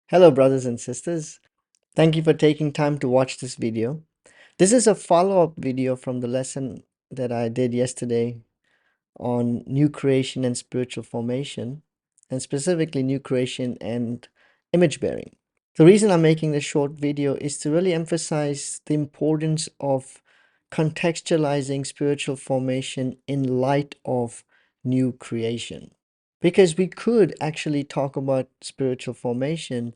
Hello, brothers and sisters. Thank you for taking time to watch this video. This is a follow-up video from the lesson that I did yesterday on new creation and spiritual formation, and specifically new creation and image bearing. The reason I'm making this short video is to really emphasize the importance of contextualizing spiritual formation in light of new creation. Because we could actually talk about spiritual formation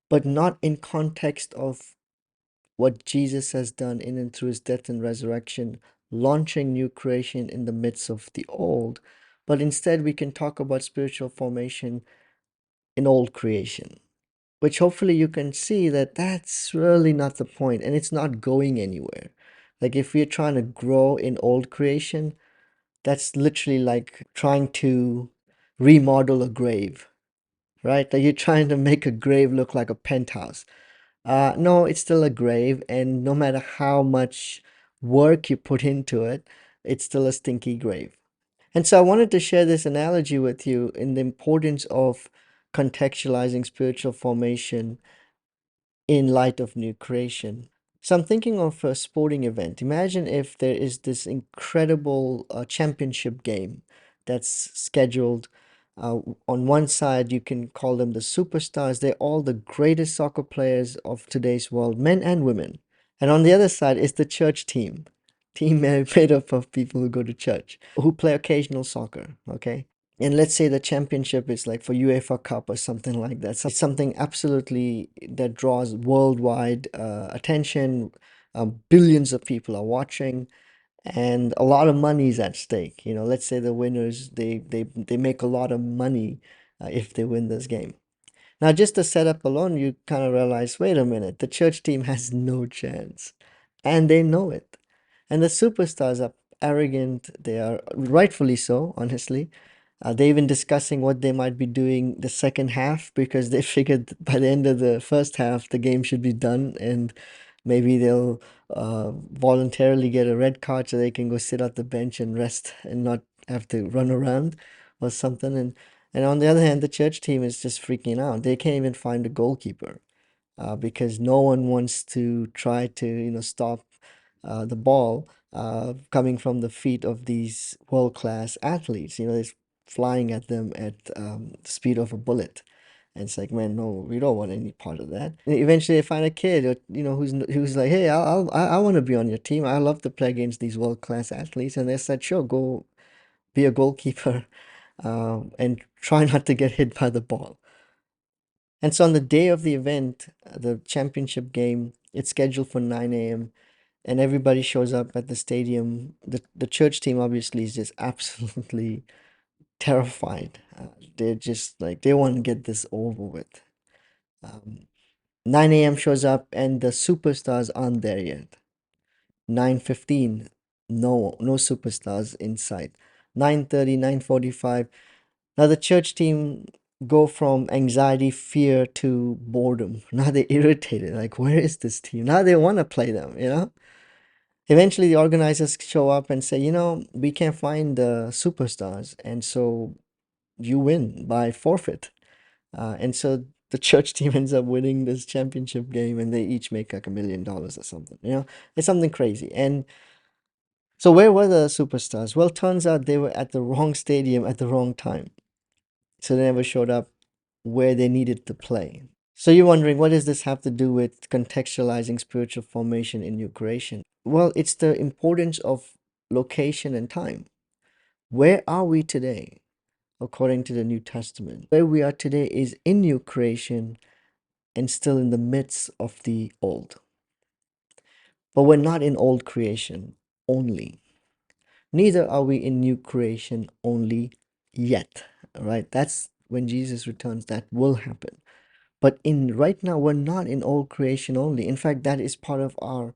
but not in context of what Jesus has done in and through his death and resurrection, launching new creation in the midst of the old, but instead we can talk about spiritual formation in old creation, which hopefully you can see that that's really not the point and it's not going anywhere. Like if we're trying to grow in old creation, that's literally like trying to remodel a grave, right? Like you're trying to make a grave look like a penthouse. No, it's still a grave, and no matter how much work you put into it, it's still a stinky grave. And so I wanted to share this analogy with you in the importance of contextualizing spiritual formation in light of new creation. So I'm thinking of a sporting event. Imagine if there is this incredible championship game that's scheduled. On one side, you can call them the superstars. They're all the greatest soccer players of today's world, men and women. And on the other side is the church team made up of people who go to church, who play occasional soccer, okay? And let's say the championship is like for UEFA Cup or something like that. Something absolutely that draws worldwide attention. Billions of people are watching, and a lot of money is at stake. You know, let's say the winners they make a lot of money if they win this game. Now, just the setup alone, you kind of realize, wait a minute, the church team has no chance, and they know it. And the superstars are arrogant. They are rightfully so, honestly. They're even discussing what they might be doing the second half because they figured by the end of the first half, the game should be done, and maybe they'll voluntarily get a red card so they can go sit at the bench and rest and not have to run around or something. And on the other hand, the church team is just freaking out. They can't even find a goalkeeper because no one wants to try to, stop the ball coming from the feet of these world-class athletes. It's flying at them at the speed of a bullet. And it's like, man, no, we don't want any part of that. And eventually, they find a kid, who's like, hey, I want to be on your team. I love to play against these world-class athletes. And they said, sure, go be a goalkeeper, and try not to get hit by the ball. And so on the day of the event, the championship game, it's scheduled for 9 a.m. and everybody shows up at the stadium. The church team obviously is just absolutely terrified. They're just like they want to get this over with. 9 a.m. shows up and the superstars aren't there yet. 9:15, no superstars in sight. 9:30, 9:45. Now the church team go from anxiety, fear to boredom. Now they're irritated. Like, where is this team? Now they want to play them. Eventually, the organizers show up and say, we can't find the superstars. And so you win by forfeit. And so the church team ends up winning this championship game and they each make like $1 million or something. It's something crazy. And so where were the superstars? Well, turns out they were at the wrong stadium at the wrong time. So they never showed up where they needed to play. So you're wondering, what does this have to do with contextualizing spiritual formation in new creation? Well, it's the importance of location and time. Where are we today, according to the New Testament? Where we are today is in new creation and still in the midst of the old. But we're not in old creation only. Neither are we in new creation only yet. All right? That's when Jesus returns, that will happen. But in right now, we're not in old creation only. In fact, that is part of our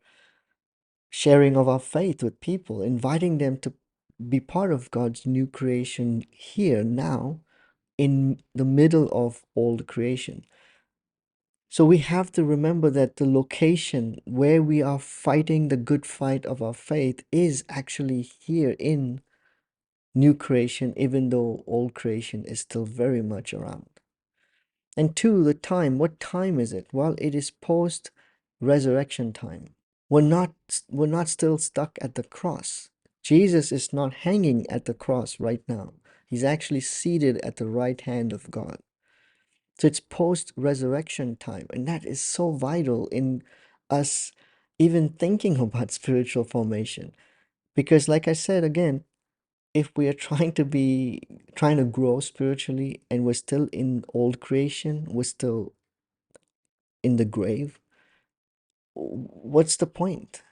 sharing of our faith with people, inviting them to be part of God's new creation here now in the middle of old creation. So we have to remember that the location where we are fighting the good fight of our faith is actually here in new creation, even though old creation is still very much around. And two, the time. What time is it? Well, it is post resurrection time. We're not still stuck at the cross. Jesus is not hanging at the cross right now. He's actually seated at the right hand of God. So it's post resurrection time. And that is so vital in us even thinking about spiritual formation. Because, like I said again, if we are trying to grow spiritually and we're still in old creation, we're still in the grave, what's the point?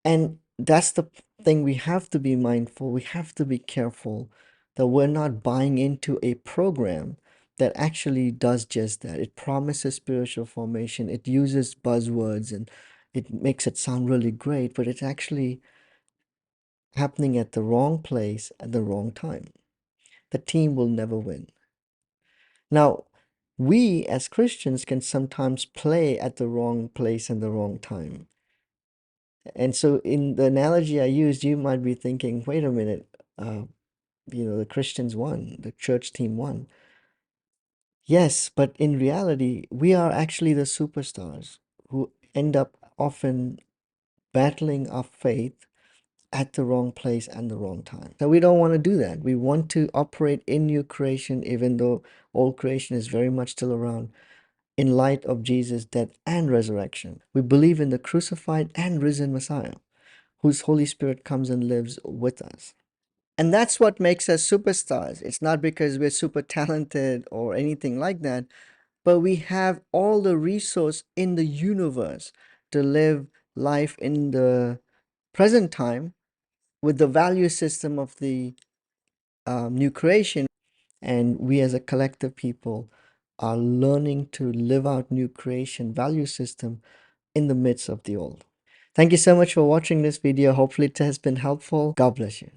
And that's the thing. We have to be mindful, we have to be careful that we're not buying into a program that actually does just that. It promises spiritual formation, it uses buzzwords, and it makes it sound really great, but it's actually happening at the wrong place at the wrong time. The team will never win. Now, we as Christians can sometimes play at the wrong place and the wrong time. And so, in the analogy I used, you might be thinking, wait a minute, uh, the Christians won, the church team won. Yes, but in reality, we are actually the superstars who end up often battling our faith at the wrong place and the wrong time. So we don't want to do that. We want to operate in new creation, even though old creation is very much still around, in light of Jesus' death and resurrection. We believe in the crucified and risen Messiah, whose Holy Spirit comes and lives with us. And that's what makes us superstars. It's not because we're super talented or anything like that, but we have all the resource in the universe to live life in the present time with the value system of the new creation. And we as a collective people are learning to live out new creation value system in the midst of the old. Thank you so much for watching this video. Hopefully it has been helpful. God bless you.